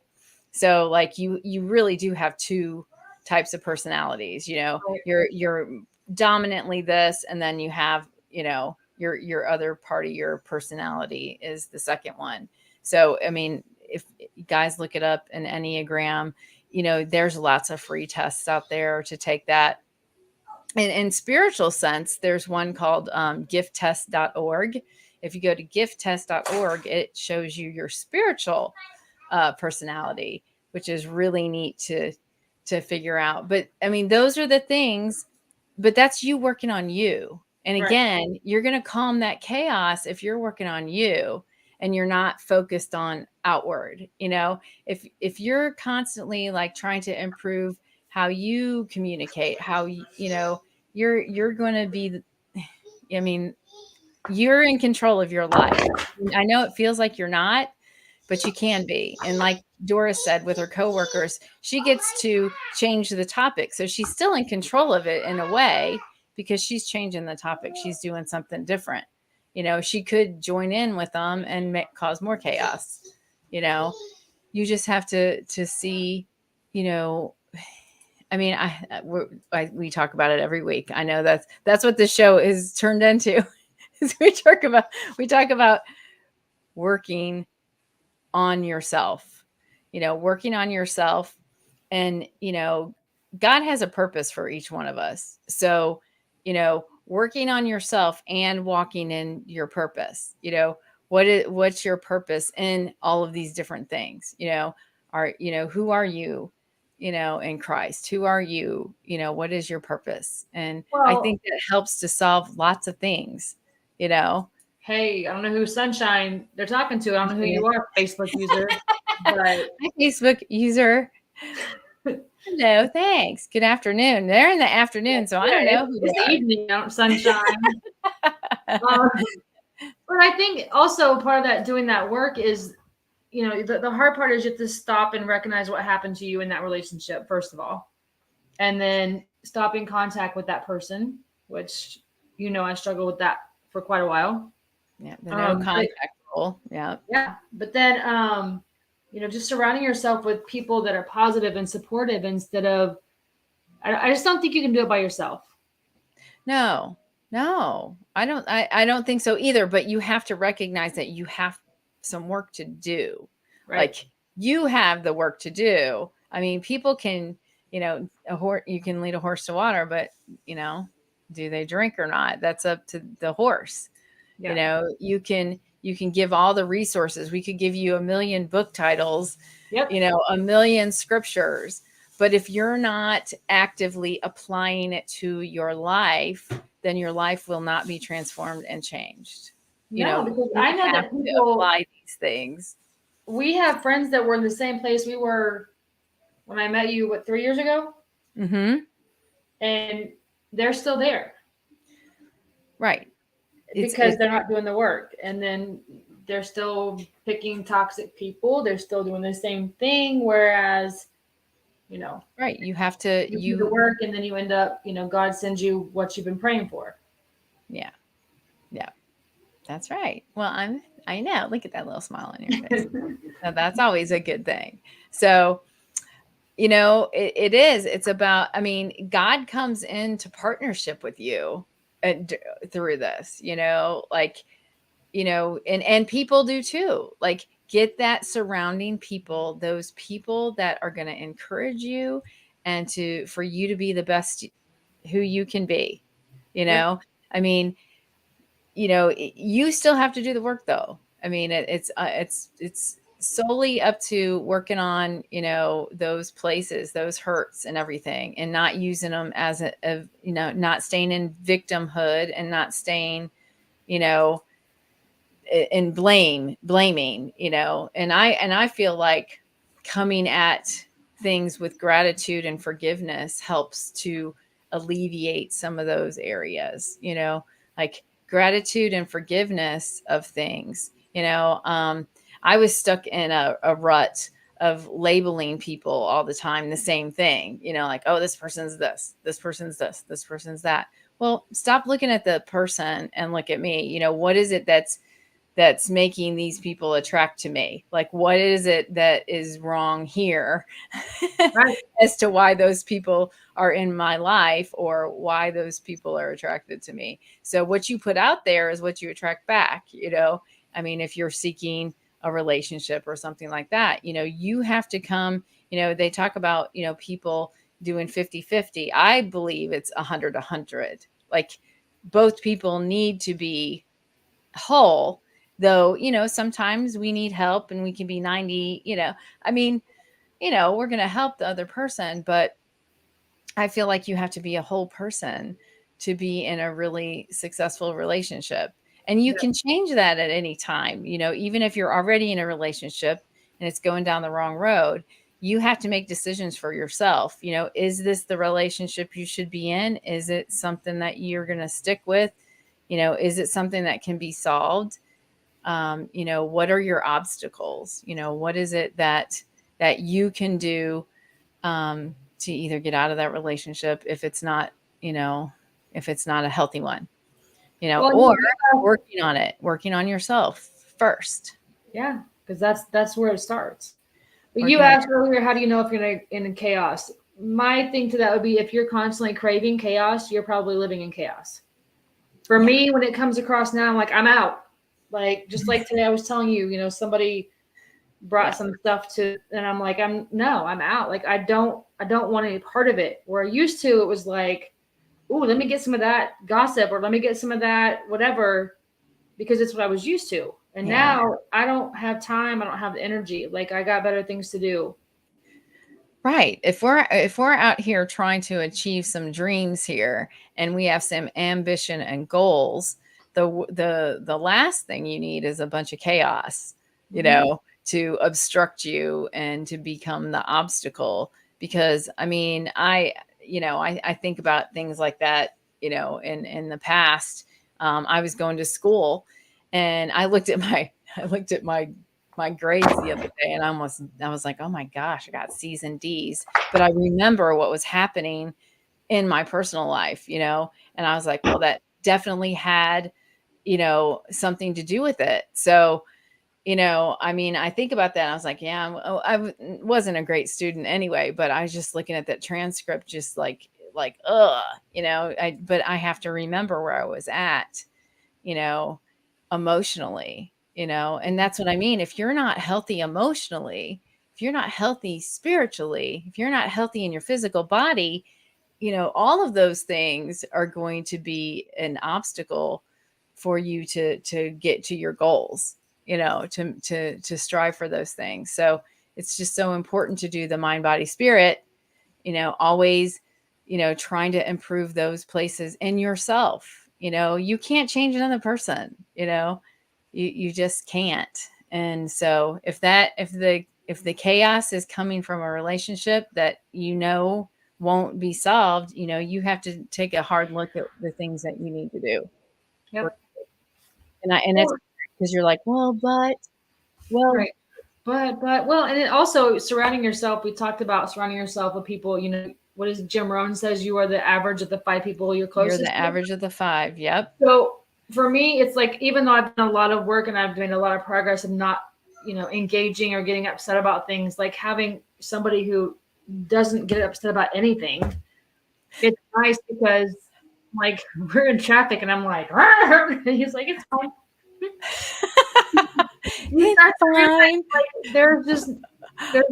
Speaker 1: So like you really do have two types of personalities. You're dominantly this, and then you have your other part of your personality is the second one. So I mean, if you guys look it up in Enneagram, there's lots of free tests out there to take that. And in spiritual sense, there's one called gifttest.org. If you go to gifttest.org, it shows you your spiritual personality, which is really neat to figure out. But I mean, those are the things, but that's you working on you. And again, right. You're going to calm that chaos if you're working on you and you're not focused on outward. If you're constantly like trying to improve how you communicate, how you're going to be, I mean, you're in control of your life. I know it feels like you're not, but you can be. And like Doris said with her coworkers, she gets to change the topic. So she's still in control of it in a way, because she's changing the topic. She's doing something different. She could join in with them and cause more chaos. You just have to see, I mean, we talk about it every week. I know that's what the show is turned into. Is we talk about working on yourself, working on yourself. And, God has a purpose for each one of us. So, working on yourself and walking in your purpose, what's your purpose in all of these different things, who are you, in Christ? Who are you? What is your purpose? And I think that helps to solve lots of things, Hey,
Speaker 2: I don't know who Sunshine they're talking to. I don't know who you are, Facebook user. But
Speaker 1: hi, Facebook user. Hello, thanks. Good afternoon. They're in the afternoon, so I don't know who
Speaker 2: it's the evening, Sunshine. But I think also part of that doing that work is, the hard part is you have to stop and recognize what happened to you in that relationship, first of all, and then stopping contact with that person, which I struggled with that for quite a while.
Speaker 1: Yeah, the no contact people. Yeah.
Speaker 2: Yeah. But then, just surrounding yourself with people that are positive and supportive instead of, I just don't think you can do it by yourself.
Speaker 1: No, no, I don't think so either. But you have to recognize that you have some work to do.
Speaker 2: Right.
Speaker 1: Like you have the work to do. I mean, people can, a horse, you can lead a horse to water, but do they drink or not? That's up to the horse.
Speaker 2: Yeah.
Speaker 1: You can give all the resources. We could give you a million book titles,
Speaker 2: Yep.
Speaker 1: a million scriptures. But if you're not actively applying it to your life, then your life will not be transformed and changed.
Speaker 2: No, because
Speaker 1: You
Speaker 2: I know
Speaker 1: have
Speaker 2: that
Speaker 1: to
Speaker 2: people,
Speaker 1: apply these things.
Speaker 2: we have friends that were in the same place we were when I met you, 3 years ago?
Speaker 1: Mm-hmm.
Speaker 2: And they're still there.
Speaker 1: Right.
Speaker 2: Because they're not doing the work. And then they're still picking toxic people. They're still doing the same thing. Whereas,
Speaker 1: right. You have to,
Speaker 2: you do the work and then you end up, God sends you what you've been praying for.
Speaker 1: Yeah. Yeah. That's right. Well, I know. Look at that little smile on your face. So that's always a good thing. So, it is. It's about, God comes into partnership with you through this, and people do too. Like get that surrounding people, those people that are going to encourage you and for you to be the best who you can be,
Speaker 2: Yeah.
Speaker 1: I mean, you still have to do the work though. It's solely up to working on, those places, those hurts and everything, and not using them as not staying in victimhood and not staying, in blaming, and I feel like coming at things with gratitude and forgiveness helps to alleviate some of those areas, like gratitude and forgiveness of things. I was stuck in a rut of labeling people all the time the same thing, like, oh, this person's this person's this person's that. Well, stop looking at the person and look at me. What is it that's making these people attract to me? Like, what is it that is wrong here?
Speaker 2: Right.
Speaker 1: As to why those people are in my life or why those people are attracted to me. So what you put out there is what you attract back. If you're seeking a relationship or something like that, you have to come, they talk about, people doing 50-50. I believe it's 100-100. Like both people need to be whole, though, sometimes we need help and we can be 90, we're going to help the other person, but I feel like you have to be a whole person to be in a really successful relationship. And you
Speaker 2: Yeah.
Speaker 1: can change that at any time, even if you're already in a relationship and it's going down the wrong road, you have to make decisions for yourself. Is this the relationship you should be in? Is it something that you're going to stick with? Is it something that can be solved? What are your obstacles? What is it that you can do to either get out of that relationship if it's not, if it's not a healthy one,
Speaker 2: Well,
Speaker 1: or working on yourself first.
Speaker 2: yeah, because that's where it starts. But you
Speaker 1: Working on
Speaker 2: asked earlier, how do you know if you're in chaos? My thing to that would be if you're constantly craving chaos, you're probably living in chaos. For me, when it comes across now, I'm like, I'm out. Like, just like today, I was telling you, somebody brought some stuff and I'm like, I'm out. Like, I don't want any part of it. Where I used to, it was like, ooh, let me get some of that gossip or let me get some of that whatever, because it's what I was used to. And now I don't have time. I don't have the energy. Like, I got better things to do.
Speaker 1: Right. If we're out here trying to achieve some dreams here and we have some ambition and goals, the last thing you need is a bunch of chaos, to obstruct you and to become the obstacle. Because I think about things like that, in the past. I was going to school and I looked at my grades the other day and I was like, oh my gosh, I got C's and D's. But I remember what was happening in my personal life, and I was like, well, that definitely had, something to do with it. So, I mean, I think about that. And I was like, yeah, wasn't a great student anyway, but I was just looking at that transcript, just ugh, but I have to remember where I was at, you know, emotionally, and that's what I mean. If you're not healthy emotionally, if you're not healthy spiritually, if you're not healthy in your physical body, all of those things are going to be an obstacle for you to get to your goals, to strive for those things. So it's just so important to do the mind, body, spirit, always, trying to improve those places in yourself. You can't change another person, you just can't. And so if the chaos is coming from a relationship that won't be solved, you have to take a hard look at the things that you need to do.
Speaker 2: Yep.
Speaker 1: And it's because you're like, well,
Speaker 2: right. But well, and then also surrounding yourself. We talked about surrounding yourself with people. What is Jim Rohn says? You are the average of the 5 people you're closest.
Speaker 1: You're the average of the 5. Yep.
Speaker 2: So for me, it's like, even though I've done a lot of work and I've made a lot of progress and not, engaging or getting upset about things, like having somebody who doesn't get upset about anything, it's nice, because like we're in traffic and I'm like, and he's like, it's fine.
Speaker 1: It's fine.
Speaker 2: Like, there's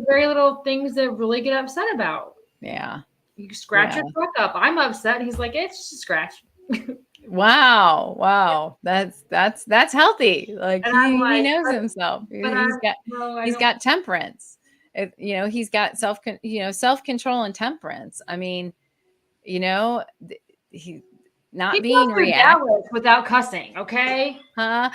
Speaker 2: very little things that really get upset about.
Speaker 1: Yeah.
Speaker 2: You scratch your truck up. I'm upset. He's like, it's just a scratch.
Speaker 1: Wow. That's healthy. Like he knows himself. He's got temperance. He's got self-control and temperance. I mean, he not being reactive
Speaker 2: without cussing. Okay.
Speaker 1: Huh?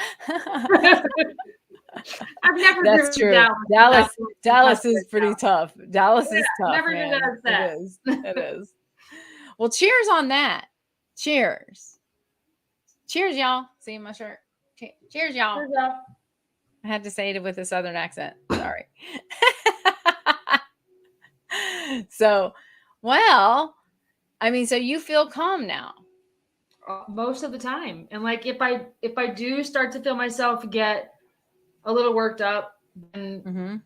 Speaker 2: I've never.
Speaker 1: That's true. Dallas is pretty tough. Dallas is tough.
Speaker 2: Never
Speaker 1: man.
Speaker 2: been upset.
Speaker 1: It is. Well, cheers on that. Cheers, y'all. See my shirt. Cheers, y'all.
Speaker 2: Cheers, y'all.
Speaker 1: I had to say it with a Southern accent. Sorry. So, well, I mean, so you feel calm now.
Speaker 2: Most of the time. And like, if I do start to feel myself get a little worked up, then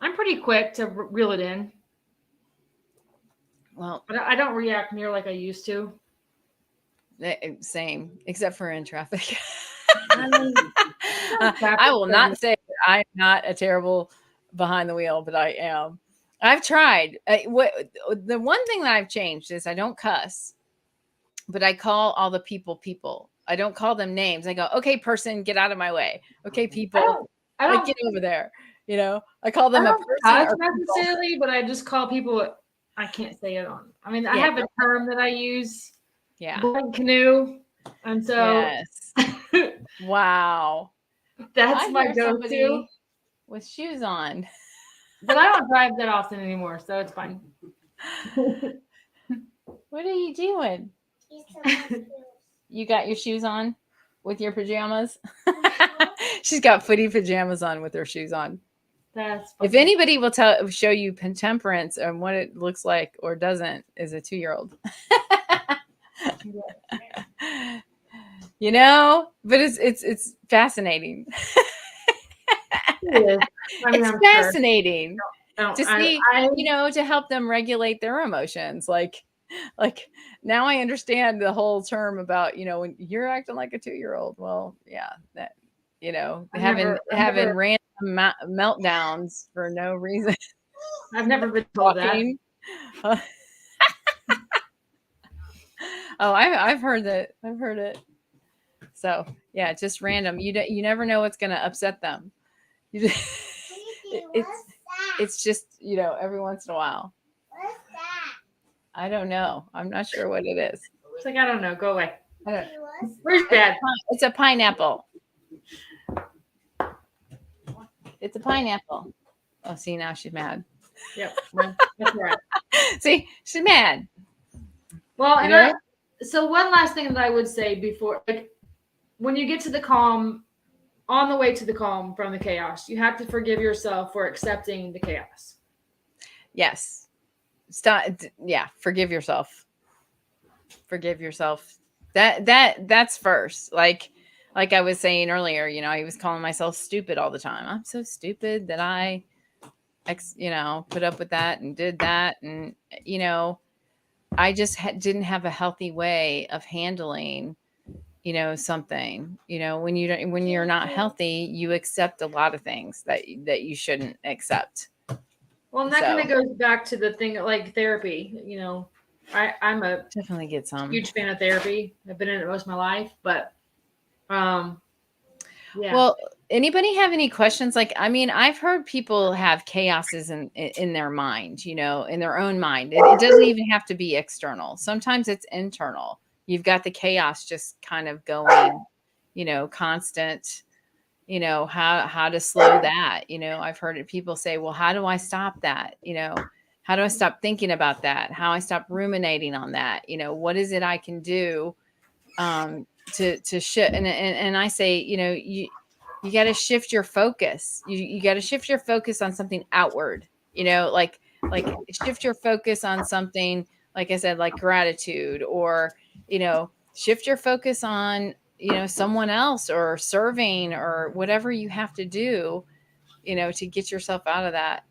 Speaker 2: I'm pretty quick to reel it in.
Speaker 1: Well,
Speaker 2: but I don't react near like I used to.
Speaker 1: Same, except for in traffic. I will not say that I'm not a terrible behind the wheel, but I am. I've tried. The one thing that I've changed is I don't cuss, but I call all the people. I don't call them names. I go, okay, person, get out of my way. Okay, people, I don't get over there. I call them a person.
Speaker 2: Necessarily, but I just call people. I can't say it on. I mean, I have a term that I use.
Speaker 1: Yeah.
Speaker 2: Blood canoe. And so. Yes.
Speaker 1: Wow.
Speaker 2: That's my go-to.
Speaker 1: With shoes on.
Speaker 2: But I don't drive that often anymore, so it's fine.
Speaker 1: What are you doing? You got your shoes on with your pajamas? She's got footy pajamas on with her shoes on.
Speaker 2: That's funny.
Speaker 1: If anybody will show you temperance and what it looks like or doesn't, is a 2-year-old. But it's fascinating. It's fascinating to see, to help them regulate their emotions. Like now I understand the whole term about, when you're acting like a 2-year-old. Well, yeah, that, having random meltdowns for no reason.
Speaker 2: I've never been told that.
Speaker 1: Oh, I've heard that. I've heard it. So yeah, just random. You never know what's going to upset them. It's just, every once in a while.
Speaker 3: What's that?
Speaker 1: I don't know. I'm not sure what it is.
Speaker 2: It's like, I don't know. Go away.
Speaker 3: Where's
Speaker 2: Dad?
Speaker 1: It's a pineapple. It's a pineapple. Oh, see, now she's mad.
Speaker 2: Yep. That's right.
Speaker 1: See, she's mad.
Speaker 2: Well, so one last thing that I would say before, like, when you get to the calm, on the way to the calm from the chaos, you have to forgive yourself for accepting the chaos.
Speaker 1: Yes. Stop. Yeah. Forgive yourself. Forgive yourself. That's first. Like like I was saying earlier, I was calling myself stupid all the time. I'm so stupid that I, put up with that and did that. And, I just didn't have a healthy way of handling, something, when you're not healthy, you accept a lot of things that you shouldn't accept.
Speaker 2: Well, and that kind of
Speaker 1: So
Speaker 2: goes back to the thing like therapy. I'm a
Speaker 1: definitely get some.
Speaker 2: huge fan of therapy. I've been in it most of my life, but yeah.
Speaker 1: Well, anybody have any questions? Like, I mean, I've heard people have chaoses in their mind, in their own mind. It doesn't even have to be external. Sometimes it's internal. You've got the chaos just kind of going, constant, how to slow that. I've heard people say, well, how do I stop that? How do I stop thinking about that? How I stop ruminating on that? What is it I can do to shift? And I say, you got to shift your focus. You got to shift your focus on something outward, like shift your focus on something, like I said, like gratitude, or, shift your focus on, someone else, or serving, or whatever you have to do, to get yourself out of that,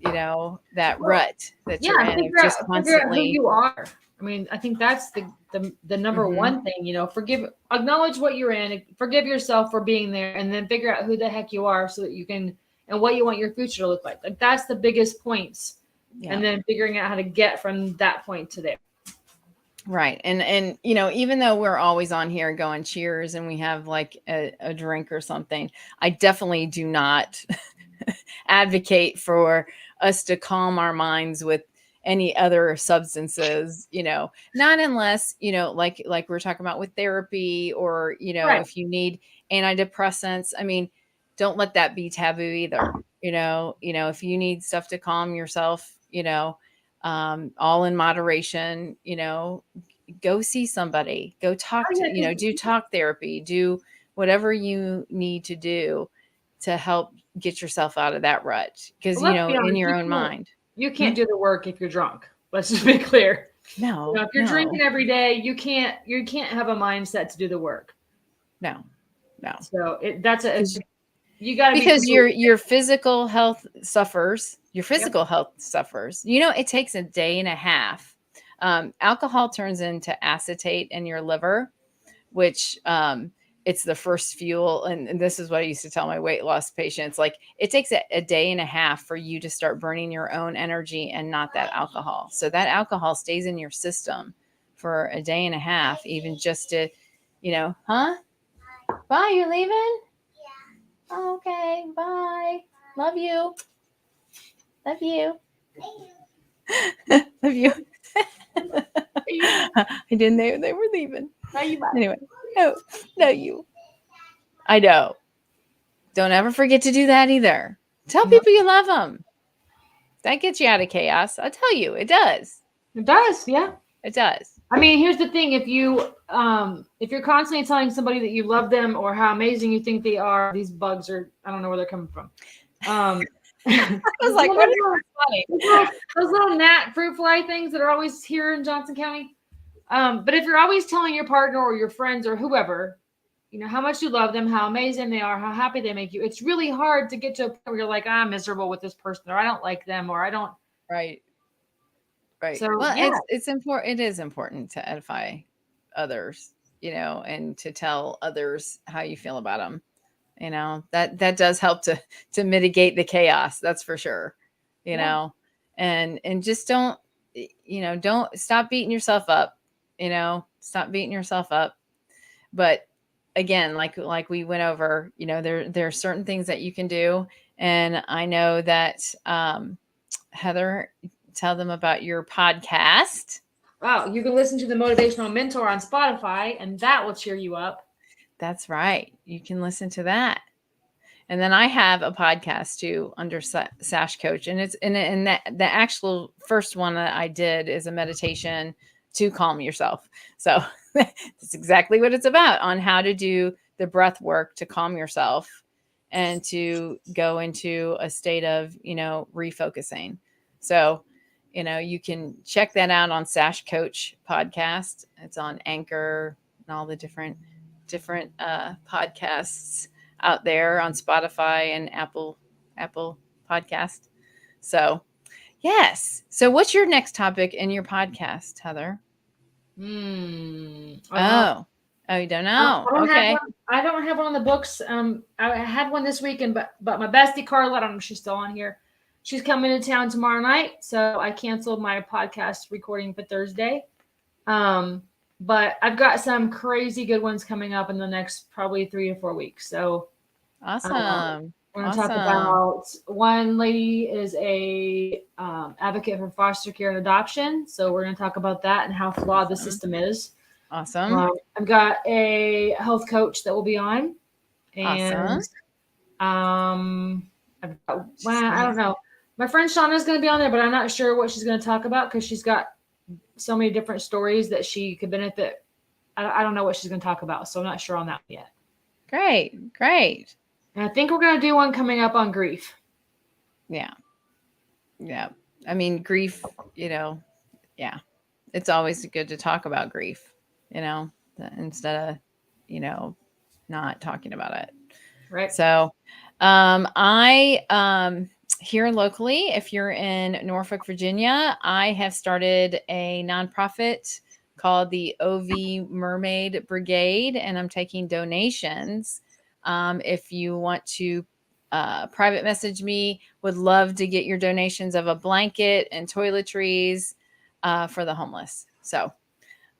Speaker 1: that rut that you're in,
Speaker 2: figure
Speaker 1: just
Speaker 2: out who
Speaker 1: constantly.
Speaker 2: you are. I mean, I think that's the number
Speaker 1: Mhm.
Speaker 2: one thing. Acknowledge what you're in, forgive yourself for being there, and then figure out who the heck you are so that you can, and what you want your future to look like. Like that's the biggest points.
Speaker 1: Yeah.
Speaker 2: And then figuring out how to get from that point to there.
Speaker 1: Right. And even though we're always on here going cheers and we have like a drink or something, I definitely do not advocate for us to calm our minds with any other substances, not unless, like we're talking about with therapy, or,
Speaker 2: Right.
Speaker 1: if you need antidepressants. I mean, don't let that be taboo either. If you need stuff to calm yourself, all in moderation, go see somebody, go talk
Speaker 2: Oh, yeah,
Speaker 1: to, do talk therapy, do whatever you need to do to help get yourself out of that rut. Because,
Speaker 2: Well, let's be
Speaker 1: in
Speaker 2: honest,
Speaker 1: your own mind.
Speaker 2: you can't do the work if you're drunk. Let's just be clear.
Speaker 1: No,
Speaker 2: If you're
Speaker 1: no,
Speaker 2: drinking every day, you can't have a mindset to do the work.
Speaker 1: no.
Speaker 2: So you got to be
Speaker 1: Because your physical health suffers. Your
Speaker 2: Yep.
Speaker 1: physical health suffers. It takes a day and a half. Alcohol turns into acetate in your liver, which it's the first fuel. And this is what I used to tell my weight loss patients. Like, it takes a day and a half for you to start burning your own energy and not that alcohol. So that alcohol stays in your system for a day and a half, even just to, huh? Bye, you're leaving? Oh, okay, bye. Love you. Love you. Love you. I didn't know they were leaving. Anyway, no, you. I know. Don't ever forget to do that either. Tell people you love them. That gets you out of chaos. I'll tell you, it does.
Speaker 2: It does, yeah.
Speaker 1: It does.
Speaker 2: I mean, here's the thing: if you're constantly telling somebody that you love them or how amazing you think they are, these bugs I don't know where they're coming from.
Speaker 1: I was like, what is funny?
Speaker 2: Those little gnat fruit fly things that are always here in Johnson County. But if you're always telling your partner or your friends or whoever, how much you love them, how amazing they are, how happy they make you, it's really hard to get to a point where you're like, I'm miserable with this person, or I don't like them, or I don't.
Speaker 1: Right.
Speaker 2: So,
Speaker 1: well,
Speaker 2: yeah.
Speaker 1: it's important. It is important to edify others, and to tell others how you feel about them. That does help to mitigate the chaos. That's for sure. And just don't stop beating yourself up. Stop beating yourself up. But again, like we went over, there are certain things that you can do, and I know that Heather, tell them about your podcast.
Speaker 2: Wow, you can listen to the Motivational Mentor on Spotify, and that will cheer you up.
Speaker 1: That's right. You can listen to that. And then I have a podcast too under Sash Coach, and it's and that the actual first one that I did is a meditation to calm yourself. So that's exactly what it's about, on how to do the breath work to calm yourself and to go into a state of, refocusing. So, you can check that out on Sash Coach podcast. It's on Anchor and all the different different podcasts out there on Spotify and Apple Podcast. So, yes. So, what's your next topic in your podcast, Heather? Oh, you don't know. Okay.
Speaker 2: I don't have one on the books. I had one this weekend, but my bestie Carla, I don't know if she's still on here. She's coming to town tomorrow night, so I canceled my podcast recording for Thursday. But I've got some crazy good ones coming up in the next probably 3 to 4 weeks. So
Speaker 1: Awesome.
Speaker 2: we're going to talk about, one lady is a advocate for foster care and adoption. So we're going to talk about that and how flawed the system is.
Speaker 1: Awesome.
Speaker 2: I've got a health coach that will be on. And I've got, I don't know. My friend Shauna is going to be on there, but I'm not sure what she's going to talk about because she's got so many different stories that she could benefit. I don't know what she's going to talk about, so I'm not sure on that yet.
Speaker 1: Great.
Speaker 2: And I think we're going to do one coming up on grief.
Speaker 1: Yeah. I mean, grief, it's always good to talk about grief, instead of, not talking about it.
Speaker 2: Right.
Speaker 1: So, I, here locally, if you're in Norfolk, Virginia, I have started a nonprofit called the OV Mermaid Brigade, and I'm taking donations. If you want to private message me, would love to get your donations of a blanket and toiletries for the homeless. So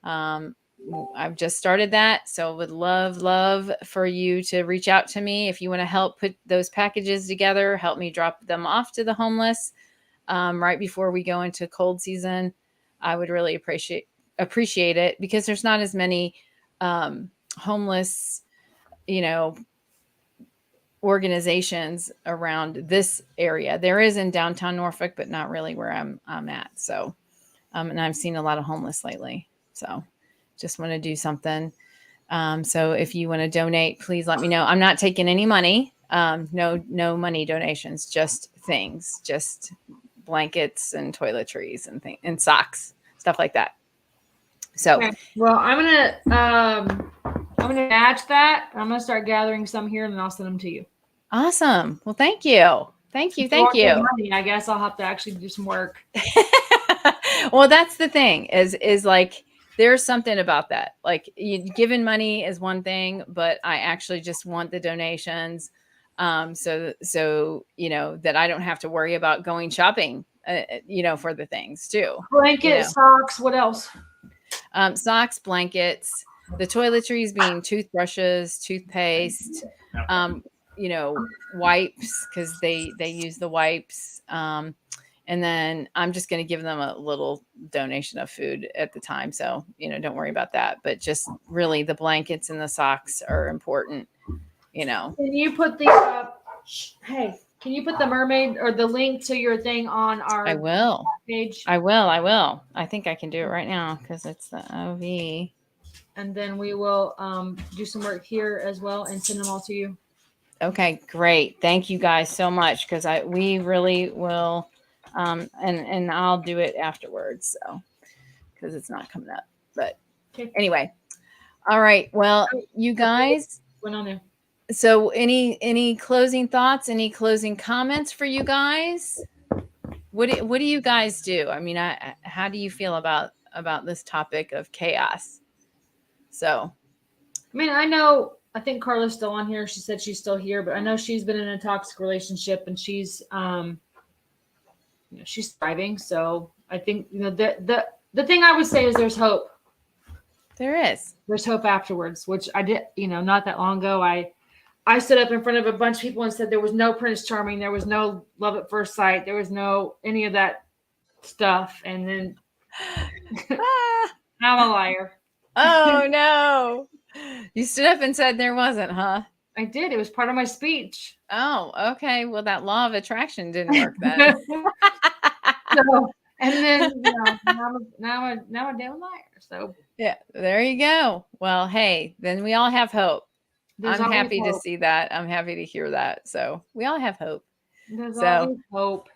Speaker 1: I've just started that. So would love for you to reach out to me if you want to help put those packages together, help me drop them off to the homeless right before we go into cold season. I would really appreciate it because there's not as many homeless, organizations around this area. There is in downtown Norfolk, but not really where I'm at. So, and I've seen a lot of homeless lately. So just want to do something. So if you want to donate, please let me know. I'm not taking any money. No money donations, just things, just blankets and toiletries and socks, stuff like that. So,
Speaker 2: okay. Well, I'm gonna match that. I'm gonna start gathering some here, and then I'll send them to you.
Speaker 1: Awesome. Well, thank you. Thank you.
Speaker 2: Money, I guess I'll have to actually do some work.
Speaker 1: Well, that's the thing is like, there's something about that. Like giving money is one thing, but I actually just want the donations. So, that I don't have to worry about going shopping, for the things too.
Speaker 2: Blankets, socks, what else?
Speaker 1: Socks, blankets, the toiletries being toothbrushes, toothpaste, wipes, because they use the wipes. And then I'm just going to give them a little donation of food at the time. So, don't worry about that. But just really the blankets and the socks are important,
Speaker 2: Can you put the, can you put the mermaid or the link to your thing on our page?
Speaker 1: I will. I think I can do it right now because it's the OV.
Speaker 2: And then we will do some work here as well and send them all to you.
Speaker 1: Okay, great. Thank you guys so much because we really will. And I'll do it afterwards. So, because it's not coming up, but anyway, all right. Well, you guys
Speaker 2: went on there.
Speaker 1: So any closing thoughts, any closing comments for you guys? What do you guys do? I mean, how do you feel about this topic of chaos? So,
Speaker 2: I mean, I think Carla's still on here. She said she's still here, but I know she's been in a toxic relationship and she's, she's thriving. So I think, the thing I would say is there's hope.
Speaker 1: There is. There's
Speaker 2: hope afterwards, which I did, not that long ago. I stood up in front of a bunch of people and said there was no Prince Charming. There was no love at first sight. There was no any of that stuff. And then I'm a liar.
Speaker 1: Oh, no. You stood up and said there wasn't, huh?
Speaker 2: I did. It was part of my speech.
Speaker 1: Oh, okay. Well, that law of attraction didn't work then.
Speaker 2: So, and then now I'm a damn liar. So
Speaker 1: yeah, there you go. Well, hey, then we all have hope. I'm happy to see that. I'm happy to hear that. So we all have hope.
Speaker 2: There's always hope.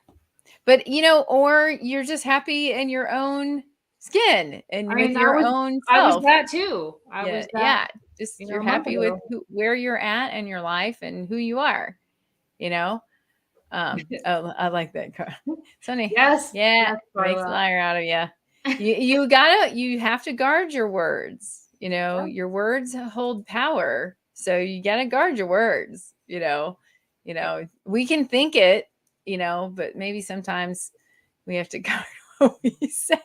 Speaker 1: But or you're just happy in your own skin and
Speaker 2: I
Speaker 1: with
Speaker 2: mean,
Speaker 1: your own
Speaker 2: I was
Speaker 1: self.
Speaker 2: that too. I
Speaker 1: Yeah,
Speaker 2: was that,
Speaker 1: yeah. Just
Speaker 2: you know,
Speaker 1: you're
Speaker 2: a month
Speaker 1: happy with
Speaker 2: ago.
Speaker 1: where you're at in your life and who you are, you know? Oh, I like that car. Sonny,
Speaker 2: Yes.
Speaker 1: yeah,
Speaker 2: Yes,
Speaker 1: makes a
Speaker 2: Carla.
Speaker 1: liar out of you. You have to guard your words. Your words hold power. So you gotta guard your words, we can think it, but maybe sometimes we have to guard what we say.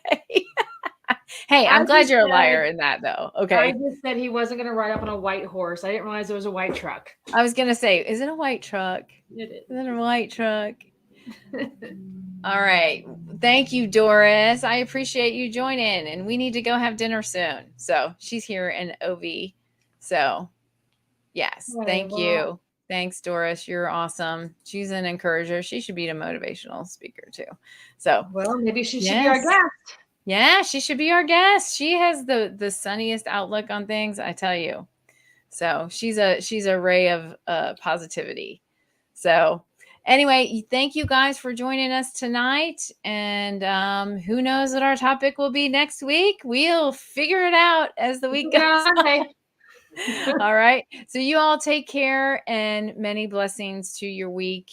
Speaker 1: Hey,
Speaker 2: I
Speaker 1: I'm glad
Speaker 2: just
Speaker 1: you're a
Speaker 2: said
Speaker 1: liar in that though.
Speaker 2: I
Speaker 1: Okay.
Speaker 2: just said he wasn't going to ride up on a white horse. I didn't realize there was a white truck.
Speaker 1: I was gonna say, is it a white truck?
Speaker 2: It
Speaker 1: Is it a white truck?
Speaker 2: is.
Speaker 1: All right. Thank you, Doris. I appreciate you joining, and we need to go have dinner soon. So she's here in OV. So, yes,
Speaker 2: Okay,
Speaker 1: thank
Speaker 2: well,
Speaker 1: you. Thanks, Doris. You're awesome. She's an encourager. She should be a motivational speaker too. So,
Speaker 2: maybe she should be our
Speaker 1: yes.
Speaker 2: guest.
Speaker 1: Yeah, she should be our guest. She has the sunniest outlook on things, I tell you. So she's a ray of positivity. So anyway, thank you guys for joining us tonight. And who knows what our topic will be next week? We'll figure it out as the week goes on. All right. So you all take care and many blessings to your week.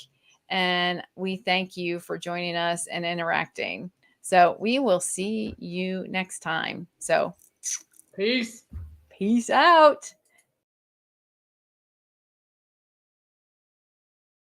Speaker 1: And we thank you for joining us and interacting. So we will see you next time. So
Speaker 2: Peace.
Speaker 1: peace out.